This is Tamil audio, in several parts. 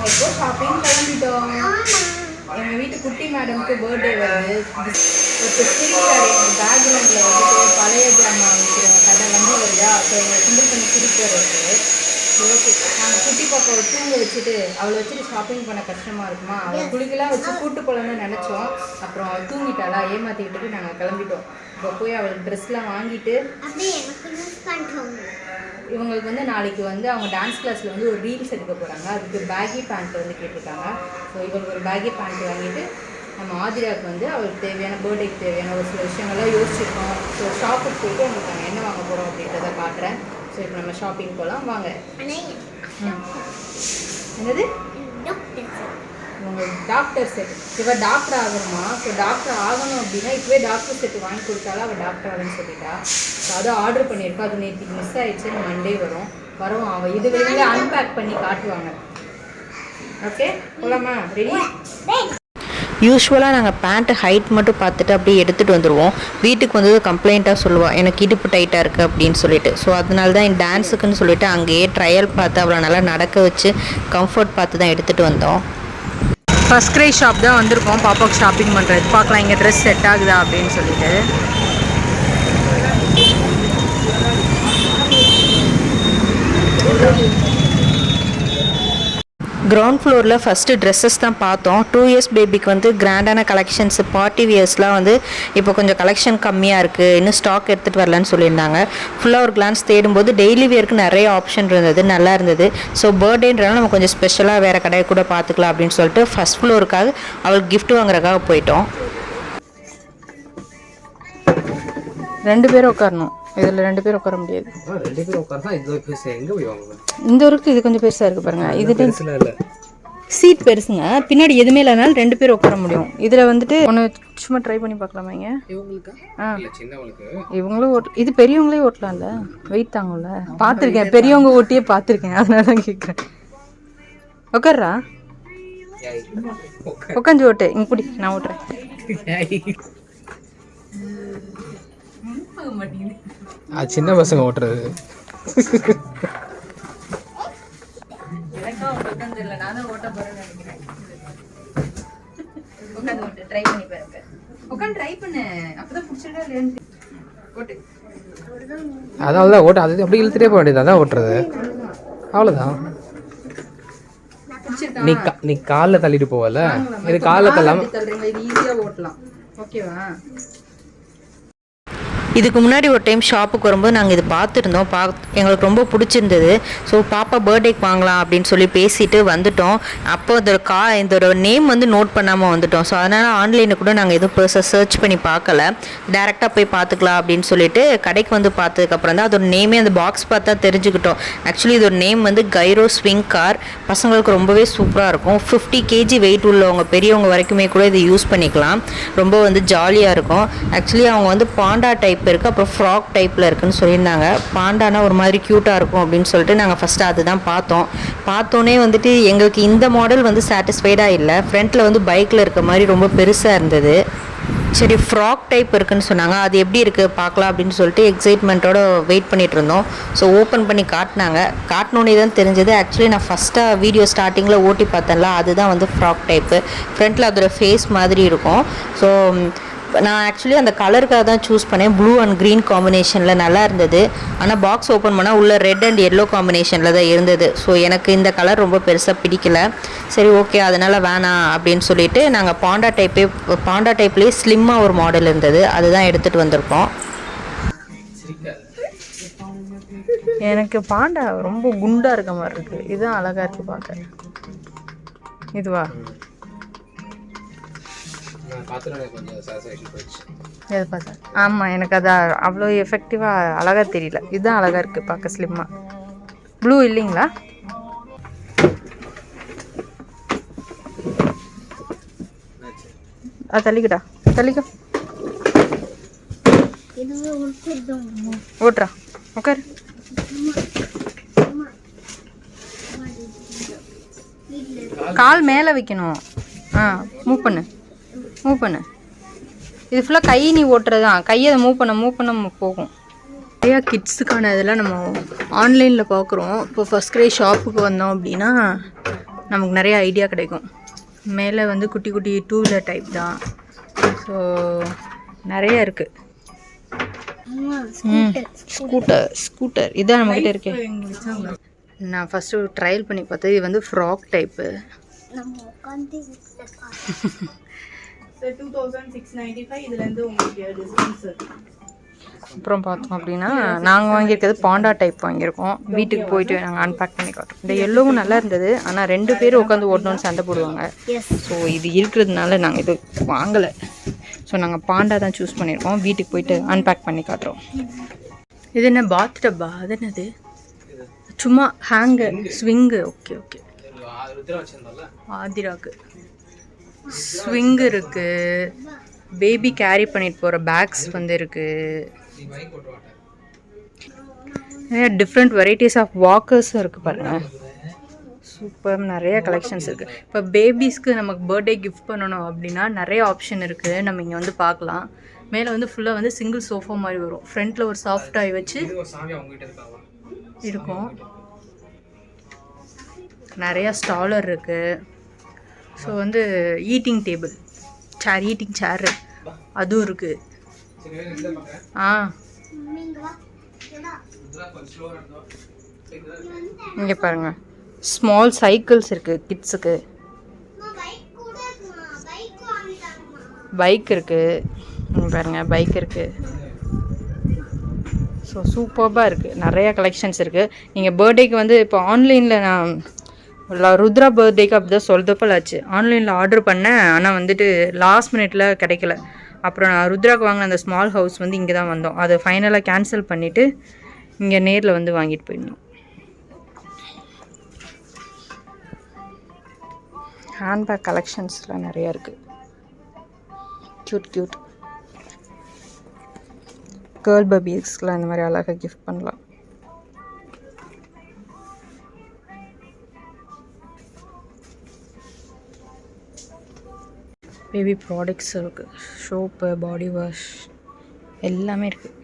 நாங்கள் இப்போ ஷாப்பிங் கிளம்பிட்டோம். எங்கள் வீட்டு குட்டி மேடம்க்கு பர்த்டே வருது. இப்போ சிரிக்கிறாரு. எங்கள் பேக்ரவுண்டில் வந்துட்டு பழைய ஜாமான் வைக்கிற கடை வந்து வருதா, ஸோ எங்களை கிண்டல் பண்ணி சிரிக்கிறாரு. ஓகே, நாங்கள் குட்டி பாப்பாவை தூங்க வச்சுட்டு அவளை வச்சுட்டு ஷாப்பிங் பண்ண கஷ்டமாக இருக்குமா, அவளை குளிக்கெல்லாம் வச்சு கூட்டு போகலான்னு நினச்சோம். அப்புறம் அவள் தூங்கிட்டாளா, ஏமாற்றி விட்டுட்டு நாங்கள் கிளம்பிட்டோம். இப்போ போய் அவளுக்கு ட்ரெஸ்லாம் வாங்கிட்டு இவங்களுக்கு வந்து நாளைக்கு வந்து அவங்க டான்ஸ் கிளாஸில் வந்து ஒரு ரீல்ஸ் எடுக்க போகிறாங்க. அதுக்கு பேகி பேண்ட் வந்து கேட்டிருக்காங்க. ஸோ இவங்களுக்கு ஒரு பேகி பேண்ட் வாங்கிட்டு நம்ம ஆதிராவுக்கு வந்து அவளுக்கு தேவையான பர்த்டேக்கு தேவையான ஒரு சில விஷயங்கள்லாம் யோசிச்சிருக்கோம். ஸோ ஷாப்புக்கு போய்ட்டு உங்களுக்கு நாங்கள் என்ன வாங்க போகிறோம் அப்படின்றத காட்டுறேன். ஸோ இப்போ நம்ம ஷாப்பிங் போகலாம் வாங்க. என்னது உங்களுக்கு டாக்டர் செட், இவள் டாக்டர் ஆகணுமா? ஸோ டாக்டர் ஆகணும் அப்படின்னா இப்போவே டாக்டர் செட் வாங்கி கொடுத்தாலும் அவள் டாக்டர் ஆகணும்னு சொல்லிட்டா. ஸோ அதை ஆர்டர் பண்ணியிருக்கா. அது நேற்றுக்கு மிஸ் ஆகிடுச்சு. மண்டே வரும் அவள் இது வெளியில் அன்பேக் பண்ணி காட்டுவாங்க. ஓகே போகலாமா? ரெடி? யூஸ்வலாக நாங்கள் பேண்ட்டு ஹைட் மட்டும் பார்த்துட்டு அப்படியே எடுத்துகிட்டு வந்துடுவோம். வீட்டுக்கு வந்து கம்ப்ளைண்ட்டாக சொல்லுவாள், எனக்கு இடுப்பு டைட்டாக இருக்குது அப்படின்னு சொல்லிட்டு. ஸோ அதனால தான் என் டான்ஸுக்குன்னு சொல்லிட்டு அங்கேயே ட்ரையல் பார்த்து அவ்வளோ நல்லா நடக்க வச்சு கம்ஃபர்ட் பார்த்து தான் எடுத்துகிட்டு வந்தோம். ஃபர்ஸ்ட் கிரை ஷாப் தான் வந்திருக்கோம் பாப்பாவுக்கு ஷாப்பிங் பண்ணுறது. பார்க்கலாம் இங்கே ட்ரெஸ் செட் ஆகுதா அப்படின்னு சொல்லிட்டு. கிரவுண்ட் ஃப்ளோரில் ஃபஸ்ட்டு ட்ரெஸ்ஸஸ் தான் பார்த்தோம். 2 இயர்ஸ் பேபிக்கு வந்து கிராண்டான கலெக்ஷன்ஸ், பார்ட்டி வியர்ஸ்லாம் வந்து இப்போ கொஞ்சம் கலெக்ஷன் கம்மியாக இருக்குது, இன்னும் ஸ்டாக் எடுத்துகிட்டு வரலான்னு சொல்லியிருந்தாங்க. ஃபுல்லாக ஒரு கிளான்ஸ் தேடும்போது டெய்லி வியருக்கு நிறைய ஆப்ஷன் இருந்தது, நல்லா இருந்தது. ஸோ பர்த்டேன்றனால நம்ம கொஞ்சம் ஸ்பெஷலாக வேறு கடையை கூட பார்த்துக்கலாம் அப்படின்னு சொல்லிட்டு ஃபஸ்ட் ஃப்ளோருக்காக அவளுக்கு கிஃப்ட் வாங்குறதுக்காக போயிட்டோம். 2 பேரும் உட்காரணும். இதில் 2 பேர் உட்கார முடியாது. 2 பேர் உட்கார்ந்தா இது பெருசு எங்க போய் வாங்குவேன்? இந்த ஒருக்கு இது கொஞ்சம் பெருசாக இருக்குது பாருங்க. இது பெருசுல இல்லை, சீட் பெருசுங்க. பின்னாடி எதுவுமே இல்லைனாலும் 2 பேர் உட்கார முடியும். இதில் வந்துட்டு ஒன்று சும்மா ட்ரை பண்ணி பார்க்கலாமா? இங்கே இவங்களும் இது பெரியவங்களே ஓட்டலாம்ல, வெயிட் தாங்கல. பார்த்துருக்கேன், பெரியவங்க ஓட்டியே பார்த்துருக்கேன், அதனால தான் கேட்குறேன். உட்கார்றா, உட்காந்து ஓட்டு. இங்கே குடி, நான் ஓட்டுறேன். அது சின்ன பசங்க ஓட்டுறது. அதான் ஓட்ட, அது அப்படி இழுத்துட்டே போக வேண்டியது, அதான் ஓட்டுறது. அவ்வளோதான். நீ காலில் தள்ளிட்டு போவல, இது காலில் தள்ளாம ஈஸியாக ஓட்டலாம். ஓகேவா? இதுக்கு முன்னாடி ஒரு டைம் ஷாப்புக்கு வரும்போது நாங்கள் இது பார்த்துருந்தோம். எங்களுக்கு ரொம்ப பிடிச்சிருந்தது. ஸோ பாப்பா பர்த்டேக்கு வாங்கலாம் அப்படின்னு சொல்லி பேசிட்டு வந்துட்டோம். அப்போ இதோட நேம் வந்து நோட் பண்ணாமல் வந்துட்டோம். ஸோ அதனால் ஆன்லைனில் கூட நாங்கள் எதுவும் பெருசாக சர்ச் பண்ணி பார்க்கல, டேரெக்டாக போய் பார்த்துக்கலாம் அப்படின்னு சொல்லிட்டு கடைக்கு வந்து பார்த்ததுக்கப்புறம் தான் அதோட நேமே அந்த பாக்ஸ் பார்த்தா தெரிஞ்சுக்கிட்டோம். ஆக்சுவலி இதோட நேம் வந்து கைரோ ஸ்விங் கார். பசங்களுக்கு ரொம்பவே சூப்பராக இருக்கும். 50 kg வெயிட் உள்ளவங்க பெரியவங்க வரைக்குமே கூட இதை யூஸ் பண்ணிக்கலாம். ரொம்ப வந்து ஜாலியாக இருக்கும். ஆக்சுவலி அவங்க வந்து பாண்டா டைப் இருக்குது, அப்புறம் ஃப்ராக் டைப்பில் இருக்குதுன்னு சொல்லியிருந்தாங்க. பாண்டானா ஒரு மாதிரி க்யூட்டாக இருக்கும் அப்படின்னு சொல்லிட்டு நாங்கள் ஃபஸ்ட்டு அதுதான் பார்த்தோன்னே வந்துட்டு எங்களுக்கு இந்த மாடல் வந்து சாட்டிஸ்ஃபைடாக இல்லை. ஃப்ரண்ட்டில் வந்து பைக்கில் இருக்க மாதிரி ரொம்ப பெருசாக இருந்தது. சரி, ஃப்ராக் டைப் இருக்குதுன்னு சொன்னாங்க, அது எப்படி இருக்குது பார்க்கலாம் அப்படின்னு சொல்லிட்டு எக்ஸைட்மெண்ட்டோட வெயிட் பண்ணிகிட்டு இருந்தோம். ஸோ ஓப்பன் பண்ணி காட்டினோன்னே தான் தெரிஞ்சது. ஆக்சுவலி நான் ஃபஸ்ட்டாக வீடியோ ஸ்டார்டிங்கில் ஓட்டி பார்த்தேன்ல, அதுதான் வந்து ஃப்ராக் டைப்பு. ஃப்ரண்ட்டில் அதோட ஃபேஸ் மாதிரி இருக்கும். ஸோ நான் ஆக்சுவலி அந்த கலருக்காக தான் சூஸ் பண்ணேன். ப்ளூ அண்ட் க்ரீன் காம்பினேஷனில் நல்லா இருந்தது. ஆனால் பாக்ஸ் ஓப்பன் பண்ணால் உள்ள ரெட் அண்ட் எல்லோ காம்பினேஷனில் தான் இருந்தது. ஸோ எனக்கு இந்த கலர் ரொம்ப பெருசாக பிடிக்கல. சரி ஓகே, அதனால் வேணாம் அப்படின்னு சொல்லிட்டு நாங்கள் பாண்டா டைப்லேயே ஸ்லிம்மாக ஒரு மாடல் இருந்தது, அதுதான் எடுத்துகிட்டு வந்திருக்கோம். எனக்கு பாண்டா ரொம்ப குண்டாக இருக்க மாதிரி இருக்குது. இதுதான் அழகாக இருக்குது பார்க்க. இதுவா? ஆமாம், எனக்கு அது அவ்வளோ எஃபெக்டிவாக அழகாக தெரியல. இதுதான் அழகாக இருக்குது பார்க்க, ஸ்லிம்மாக. ப்ளூ இல்லைங்களா? தள்ளிக்கடா, தள்ளிக்கோ. ஓட்டுறா, உட்காரு. கால் மேலே வைக்கணும். மூவ் பண்ணு. இது ஃபுல்லாக கை நீ ஓட்டுறது தான். கையை மூவ் பண்ண போகும். நிறையா கிட்ஸுக்கான இதெல்லாம் நம்ம ஆன்லைனில் பார்க்குறோம். இப்போ ஃபர்ஸ்ட் கிரை ஷாப்புக்கு வந்தோம் அப்படின்னா நமக்கு நிறைய ஐடியா கிடைக்கும். மேலே வந்து குட்டி குட்டி 2 வீலர் டைப் தான். ஸோ நிறைய இருக்குது. ஸ்கூட்டர் இதான் நம்மக்கிட்ட இருக்கேன். நான் ஃபஸ்ட்டு ட்ரையல் பண்ணி பார்த்தேன். இது வந்து ஃப்ராக் டைப்பு. 2695 இதுலேருந்து உங்களுக்கு டிஸ்கவுண்ட்ஸ். அப்புறம் பார்த்தோம் அப்படின்னா நாங்கள் வாங்கியிருக்கிறது பாண்டா டைப் வாங்கியிருக்கோம். வீட்டுக்கு போயிட்டு நாங்கள் அன்பேக் பண்ணி காட்டோம். இந்த எல்லோவும் நல்லா இருந்தது. ஆனால் 2 பேர் உட்காந்து ஓட்டணும்னு சண்டை போடுவாங்க. ஸோ இது இருக்கிறதுனால நாங்கள் இது வாங்கலை. ஸோ நாங்கள் பாண்டா தான் சூஸ் பண்ணியிருக்கோம். வீட்டுக்கு போயிட்டு அன்பேக் பண்ணி காட்டுறோம். இது என்ன பாத் டப்பா? அது என்னது? சும்மா ஹேங்கர் ஸ்விங்கு. Okay okay. ஆதிராக்கு ஸ்விங்கு இருக்குது. பேபி கேரி பண்ணிட்டு போகிற பேக்ஸ் வந்து இருக்குது. நிறைய டிஃப்ரெண்ட் வெரைட்டிஸ் ஆஃப் வாக்கர்ஸும் இருக்குது பாருங்கள். சூப்பர். நிறைய கலெக்ஷன்ஸ் இருக்குது. இப்போ பேபிஸ்க்கு நமக்கு பர்த்டே கிஃப்ட் பண்ணணும் அப்படின்னா நிறைய ஆப்ஷன் இருக்குது. நம்ம இங்கே வந்து பார்க்கலாம். மேலே வந்து ஃபுல்லாக வந்து சிங்கிள் சோஃபா மாதிரி வரும். ஃப்ரண்ட்டில் ஒரு சாஃப்ட் டாய் வச்சு இருக்கும். நிறையா ஸ்டாலர் இருக்குது. ஸோ வந்து ஈட்டிங் சேரு அதுவும் இருக்குது. இங்கே பாருங்கள், ஸ்மால் சைக்கிள்ஸ் இருக்குது கிட்ஸுக்கு. பைக் இருக்குது பாருங்கள், பைக் இருக்குது. ஸோ சூப்பர்பாக இருக்குது. நிறையா கலெக்ஷன்ஸ் இருக்குது. நீங்கள் பர்த்டேக்கு வந்து இப்போ ஆன்லைனில் நான் ருத்ரா பர்த்டேக்கு அப்படி தான் சொல்றப்பலாச்சு. ஆன்லைனில் ஆர்டர் பண்ணேன். ஆனால் வந்துட்டு லாஸ்ட் மினிட்ல கிடைக்கல. அப்புறம் நான் ருத்ராக்கு வாங்கின அந்த ஸ்மால் ஹவுஸ் வந்து இங்கே தான் வந்தோம். அதை ஃபைனலாக கேன்சல் பண்ணிவிட்டு இங்கே நேரில் வந்து வாங்கிட்டு போயிருந்தோம். ஹேண்ட்பேக் கலெக்ஷன்ஸ்லாம் நிறையா இருக்குது. க்யூட் கேர்ள் பேபிஸ்க்குலாம் இந்த மாதிரி அழகாக கிஃப்ட் பண்ணலாம். பேபி ப்ராடக்ட்ஸ் இருக்குது. சோப்பு, பாடி வாஷ் எல்லாமே இருக்குது.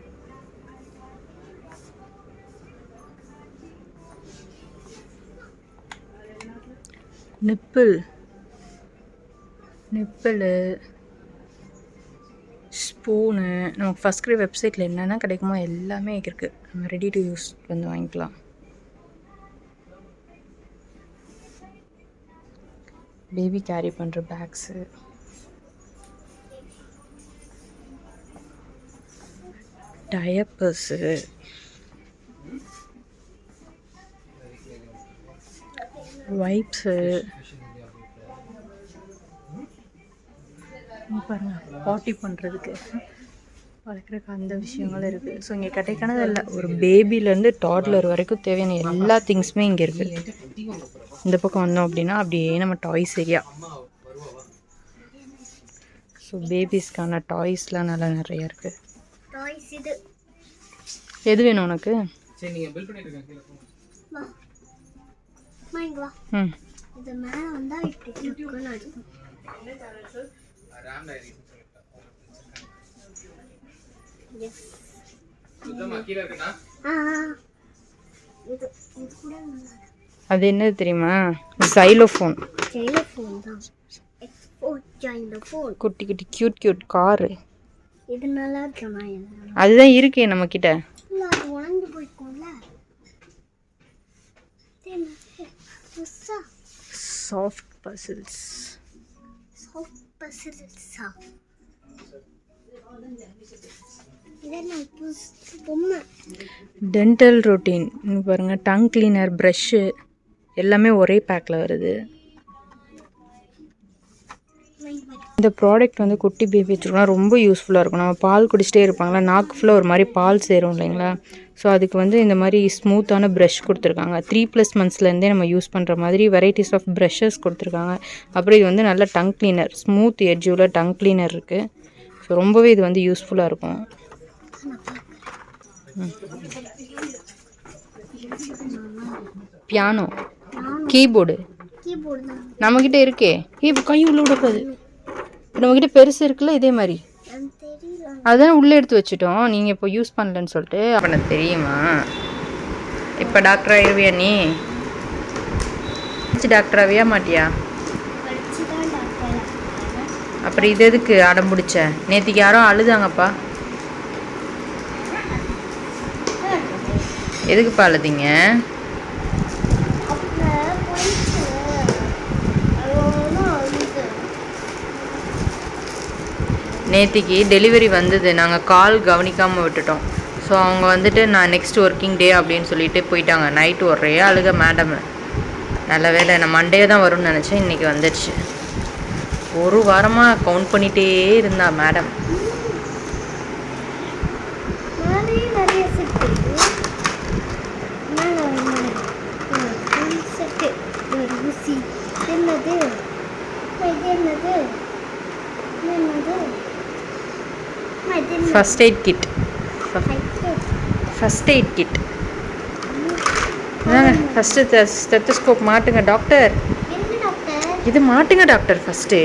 Nibble spoon. நமக்கு ஃபர்ஸ்ட் கிரே வெப்சைட்டில் என்னென்ன கிடைக்குமோ எல்லாமே இருக்குது. நம்ம ரெடி டு யூஸ் வந்து வாங்கிக்கலாம். பேபி கேரி பண்ணுற பேக்ஸு, டயப்பர்ஸு, வைப்ஸு பாருங்கள், பாட்டி பண்ணுறதுக்கு வளர்க்குறதுக்கு அந்த விஷயங்களும் இருக்குது. ஸோ இங்கே கிடைக்கானது இல்லை. ஒரு பேபிலேருந்து டாட்லர் வரைக்கும் தேவையான எல்லா திங்ஸுமே இங்கே இருக்குது. இந்த பக்கம் வந்தோம் அப்படின்னா அப்படியே நம்ம டாய்ஸ் ஏரியா. ஸோ பேபிஸ்க்கான டாய்ஸ்லாம் நல்லா நிறையா இருக்குது. எது வேணும் உனக்கு? அது என்னது தெரியுமா? ஜைலோஃபோன். குட்டி குட்டி கியூட் காரு. அதுதான் இருக்கே நம்ம கிட்ட. Soft puzzles. டென்டல் ரொட்டீன் பாருங்க. டங் கிளீனர், ப்ரஷ்ஷு எல்லாமே ஒரே பேக்கில் வருது. இந்த ப்ராடக்ட் வந்து குட்டி பேபி வச்சுருக்கோம், ரொம்ப யூஸ்ஃபுல்லாக இருக்கும். நம்ம பால் குடிச்சிட்டே இருப்பாங்களா, நாக்கு ஃபுல்லாக ஒரு மாதிரி பால் சேரும் இல்லைங்களா. ஸோ அதுக்கு வந்து இந்த மாதிரி ஸ்மூத்தான ப்ரஷ் கொடுத்துருக்காங்க. 3+ மந்த்ஸ்லேருந்தே நம்ம யூஸ் பண்ணுற மாதிரி வெரைட்டிஸ் ஆஃப் ப்ரஷஸ் கொடுத்துருக்காங்க. அப்புறம் இது வந்து நல்ல டங் கிளீனர், ஸ்மூத் எட்ஜுள்ள டங் கிளீனர் இருக்குது. ஸோ ரொம்பவே இது வந்து யூஸ்ஃபுல்லாக இருக்கும். பியானோ, கீபோர்டு நம்மக்கிட்ட இருக்கே. கை உள்ள விடக்கூடாது. நம்மக்கிட்ட பெருசு இருக்குல்ல இதே மாதிரி, அதுதான் உள்ளே எடுத்து வச்சுட்டோம். நீங்கள் இப்போ யூஸ் பண்ணலன்னு சொல்லிட்டு. அப்போ தெரியுமா இப்போ டாக்டர் ஆயிடுவியா நீ? படிச்சு டாக்டர் ஆவியா மாட்டியா? அப்புறம் இது எதுக்கு அடம் பிடிச்ச? நேற்றுக்கு யாரோ அழுதாங்கப்பா. எதுக்குப்பா அழுதிங்க? நேற்றுக்கு டெலிவரி வந்தது, நாங்கள் கால் கவனிக்காமல் விட்டுட்டோம். ஸோ அவங்க வந்துட்டு நான் நெக்ஸ்ட் ஒர்க்கிங் டே அப்படின்னு சொல்லிட்டு போயிட்டாங்க. நைட்டு ஒரே அழுக மேடம். நல்ல வேலை, நான் மண்டே தான் வரும்னு நினச்சேன், இன்றைக்கி வந்துடுச்சு. ஒரு வாரமாக கவுண்ட் பண்ணிகிட்டே இருந்தா madam. First aid kit. First aid kit first stethoscope மாட்டுங்க டாக்டர். இது மாட்டுங்க டாக்டர் ஃபஸ்ட்டு.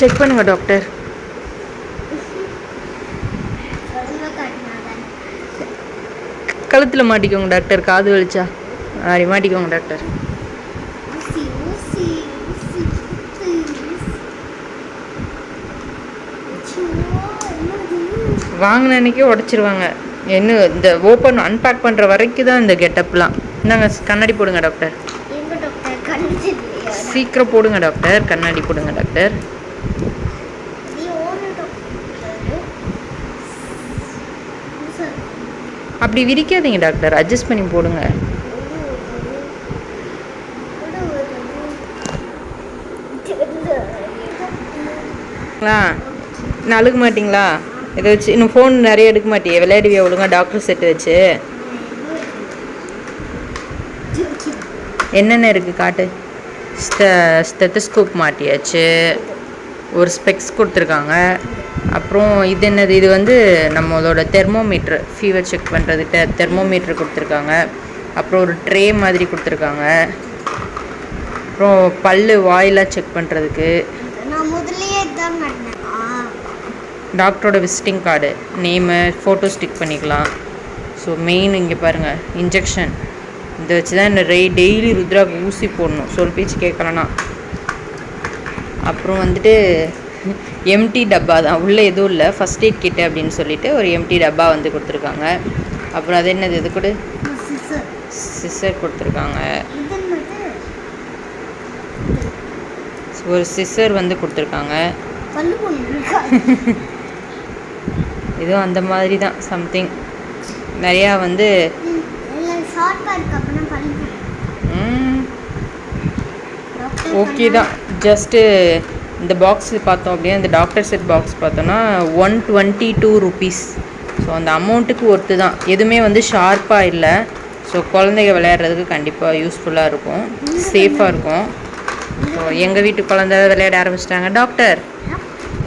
செக் பண்ணுங்க டாக்டர். கழுத்தில் மாட்டிக்கோங்க டாக்டர், காது வலிச்சா அப்படி மாட்டிக்கோங்க டாக்டர். வாங்கின அன்றைக்கே உடச்சிருவாங்க. என்ன இந்த ஓப்பன் அன்பேக் பண்ணுற வரைக்கும் தான் இந்த கெட்டப்லாம். இந்தாங்க கண்ணாடி போடுங்க டாக்டர். சீக்கிரம் போடுங்க டாக்டர், கண்ணாடி போடுங்க டாக்டர். அப்படி விரிக்காதீங்க டாக்டர், அட்ஜஸ்ட் பண்ணி போடுங்க. நான் அழுக மாட்டிங்களா? இதை வச்சு இன்னும் ஃபோன் நிறைய எடுக்க மாட்டியே, விளையாடுவியா ஒழுங்கா டாக்டர் செட்டு வச்சு? என்னென்ன இருக்குது காட்டு. ஸ்டெத்தஸ்கோப் மாட்டியாச்சு, ஒரு ஸ்பெக்ஸ் கொடுத்துருக்காங்க. அப்புறம் இது என்னது, இது வந்து நம்மளோட தெர்மோமீட்ரு, ஃபீவர் செக் பண்ணுறதுக்கு தெர்மோமீட்ரு கொடுத்துருக்காங்க. அப்புறம் ஒரு ட்ரே மாதிரி கொடுத்துருக்காங்க. அப்புறம் பல்லு வாயெல்லாம் செக் பண்ணுறதுக்கு. டாக்டரோட visiting card, name, photo stick பண்ணிக்கலாம். ஸோ மெயின் இங்கே பாருங்கள், இன்ஜெக்ஷன். இதை வச்சு தான் டெய்லி ருத்ராக்கு ஊசி போடணும், சொல் பேச்சு கேட்கலன்னா. அப்புறம் வந்துட்டு எம்டி டப்பா தான், உள்ளே எதுவும் இல்லை, ஃபஸ்ட் எய்ட் கிட்டு அப்படின்னு சொல்லிட்டு ஒரு எம்டி டப்பா வந்து கொடுத்துருக்காங்க. அப்புறம் அது என்னது, இது கூட சிசர் கொடுத்துருக்காங்க. ஒரு சிசர் வந்து கொடுத்துருக்காங்க. இதுவும் அந்த மாதிரி தான் சம்திங் நிறையா வந்து. ஓகே தான். ஜஸ்ட்டு இந்த பாக்ஸ் பார்த்தோம் அப்படின்னா, இந்த டாக்டர் செட் பாக்ஸ் பார்த்தோன்னா 122 rupees. ஸோ அந்த அமௌண்ட்டுக்கு ஒர்த்து தான். எதுவுமே வந்து ஷார்ப்பாக இல்லை. ஸோ குழந்தைங்க விளையாடுறதுக்கு கண்டிப்பாக யூஸ்ஃபுல்லாக இருக்கும், சேஃபாக இருக்கும். ஸோ எங்கள் வீட்டு குழந்தை விளையாட ஆரம்பிச்சிட்டாங்க.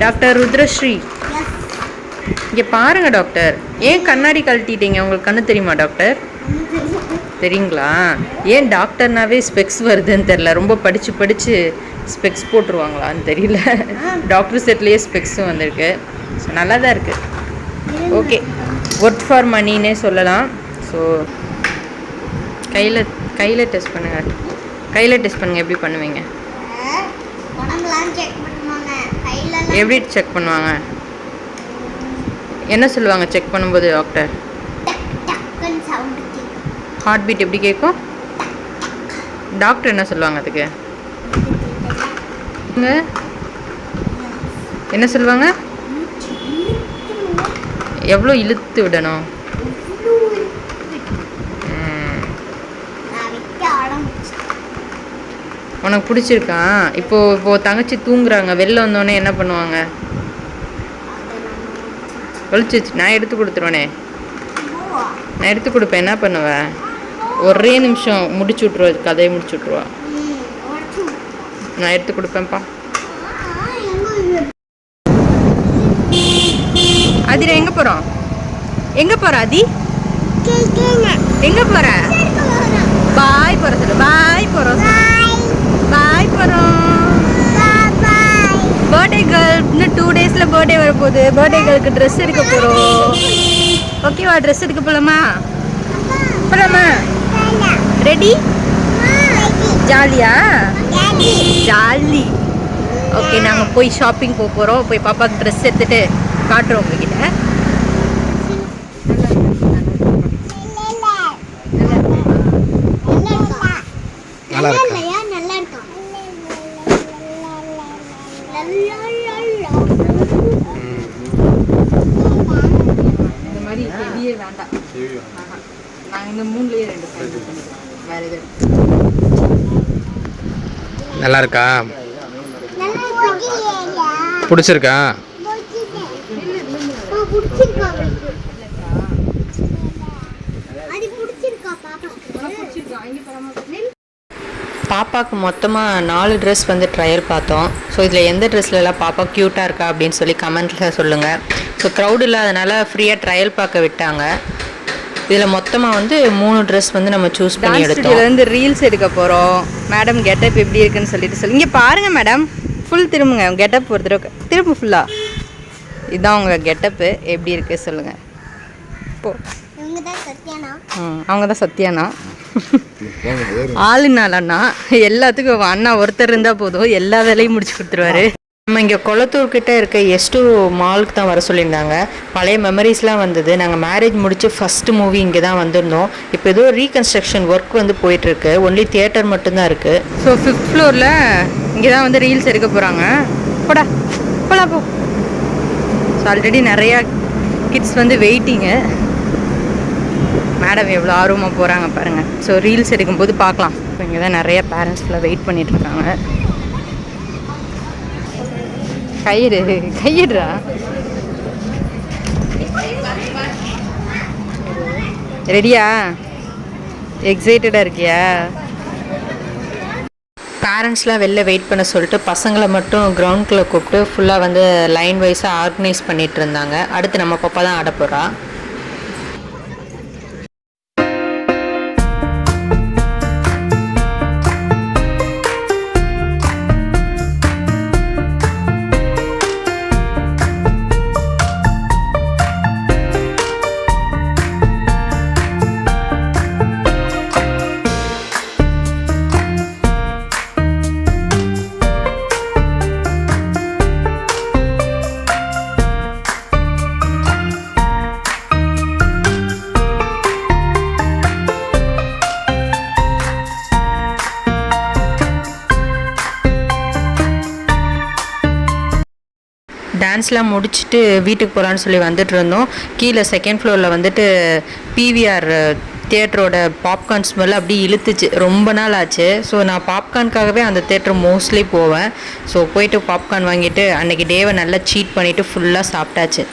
டாக்டர் ருத்ரஸ்ரீ இங்கே பாருங்கள் டாக்டர். ஏன் கண்ணாடி கழட்டிட்டீங்க? உங்களுக்கு கண்ணு தெரியுமா டாக்டர்? தெரியுங்களா? ஏன் டாக்டர்னாவே ஸ்பெக்ஸ் வருதுன்னு தெரில. ரொம்ப படித்து ஸ்பெக்ஸ் போட்டுருவாங்களான்னு தெரியல. டாக்டர் செட்லேயே ஸ்பெக்ஸும் வந்திருக்கு. ஸோ நல்லா தான் இருக்குது. ஓகே, ஒர்த் ஃபார் மணின்னே சொல்லலாம். ஸோ கையில் டெஸ்ட் பண்ணுங்கள். கையில் டெஸ்ட் பண்ணுங்கள். எப்படி பண்ணுவீங்க? எப்படி செக் பண்ணுவாங்க? என்ன சொல்லுவாங்க செக் பண்ணும்போது டாக்டர்? ஹார்ட் பீட் எப்படி கேட்கும்? டாக்டர் என்ன சொல்லுவாங்க அதுக்கு? என்ன சொல்லுவாங்க? எவ்வளோ இழுத்து விடணும்? உனக்கு பிடிச்சிருக்கா? இப்போது தங்கச்சி தூங்குறாங்க, வெளில வந்தோடனே என்ன பண்ணுவாங்க? ஒழிச்சிச்சு. நான் எடுத்து கொடுத்துருவேனே. நான் எடுத்து கொடுப்பேன். என்ன பண்ணுவேன்? ஒரே நிமிஷம் முடிச்சு விட்ருவா, கதையை முடிச்சு விட்ருவா. நான் எடுத்து கொடுப்பேன்ப்பா. அதிர எங்கே போகிறோம்? எங்கே போகிற அதி? எங்கே போகிற? பாய் போகிற சொல்லு. பாய் போகிறோம். பர்த்டே வரப்போகுது. பர்த்டேகளுக்கு ட்ரெஸ் எடுக்க போகிறோம். ஓகேவா? ட்ரெஸ் எடுக்க போகலாமா? ரெடி? ஜாலியா? ஜாலி. ஓகே, நாங்கள் போய் ஷாப்பிங் போக போகிறோம். போய் பாப்பாவுக்கு ட்ரெஸ் எடுத்துகிட்டு காட்டுறோம் உங்ககிட்ட. நல்லா இருக்கா? இந்த மாதிரி ஹெவியே வேண்டாம். நாங்கள் இந்த 3லயே 2 ஃபைனல் பண்ணிக்கிறோம். வேறு எதுவும் நல்லா இருக்கா? பிடிச்சிருக்கா? பாப்பாவுக்கு மொத்தமாக 4 ட்ரெஸ் வந்து ட்ரையல் பார்த்தோம். ஸோ இதில் எந்த ட்ரெஸ்லலாம் பாப்பா க்யூட்டாக இருக்கா அப்படின்னு சொல்லி கமெண்ட்டில் சொல்லுங்கள். ஸோ க்ரௌட் இல்லாதனால ஃப்ரீயாக ட்ரையல் பார்க்க விட்டாங்க. இதில் மொத்தமாக வந்து 3 ட்ரெஸ் வந்து நம்ம சூஸ் பண்ணி எடுத்தோம். ஸ்டுடியோலேருந்து ரீல்ஸ் எடுக்க போகிறோம். மேடம் கெட்டப் எப்படி இருக்குன்னு சொல்லிட்டு சொல்லி இங்கே பாருங்கள் மேடம். ஃபுல் திரும்புங்க கெட்டப் ஒரு தடவை திரும்ப ஃபுல்லாக. இதுதான் உங்கள் கெட்டப்பு. எப்படி இருக்குது சொல்லுங்கள். இப்போ அவங்க தான் சத்யானா. ஆளுனாலண்ணா எல்லாத்துக்கும் அண்ணா ஒருத்தர் இருந்தால் போதும், எல்லா வேலையும் முடிச்சு கொடுத்துருவாரு. நம்ம இங்கே கொளத்தூர்கிட்ட இருக்க S2 மாலுக்கு தான் வர சொல்லியிருந்தாங்க. பழைய மெமரிஸ்லாம் வந்தது. நாங்கள் மேரேஜ் முடித்து ஃபஸ்ட்டு மூவி இங்கே தான் வந்திருந்தோம். இப்போ ஏதோ ரீகன்ஸ்ட்ரக்ஷன் ஒர்க் வந்து போயிட்டுருக்கு. ஒன்லி தியேட்டர் மட்டும்தான் இருக்குது. ஸோ 5th ஃப்ளோரில் இங்கே தான் வந்து ரீல்ஸ் எடுக்க போகிறாங்க. போடா போலாம் போ. ஸோ ஆல்ரெடி நிறையா கிட்ஸ் வந்து வெயிட்டிங்கு. மேடம் எவ்வளோ ஆர்வமாக போகிறாங்க பாருங்கள். ஸோ ரீல்ஸ் எடுக்கும்போது பார்க்கலாம். இப்போ இங்கே தான் நிறைய பேரண்ட்ஸ்லாம் வெயிட் பண்ணிகிட்ருக்காங்க. கையிடுறா. ரெடியா? எக்ஸைட்டடாக இருக்கியா? பேரண்ட்ஸ்லாம் வெளில வெயிட் பண்ண சொல்லிட்டு பசங்களை மட்டும் கிரவுண்டுக்குள்ளே கூப்பிட்டு ஃபுல்லாக வந்து லைன் வைஸாக ஆர்கனைஸ் பண்ணிகிட்டு இருந்தாங்க. அடுத்து நம்ம பாப்பா தான் ஆட போகிறா. டான்ஸ்லாம் முடிச்சுட்டு வீட்டுக்கு போகலான்னு சொல்லி வந்துட்டு இருந்தோம். கீழே 2nd ஃப்ளோரில் வந்துட்டு PVR தியேட்டரோட பாப்கார்ன் ஸ்மெல் அப்படி இழுத்துச்சு. ரொம்ப நாள் ஆச்சு. ஸோ நான் பாப்கார்னுக்காகவே அந்த தியேட்டர் மோஸ்ட்லி போவேன். ஸோ போயிட்டு பாப்கார்ன் வாங்கிட்டு அன்றைக்கி டேவை நல்லா சீட் பண்ணிவிட்டு ஃபுல்லாக சாப்பிட்டாச்சு.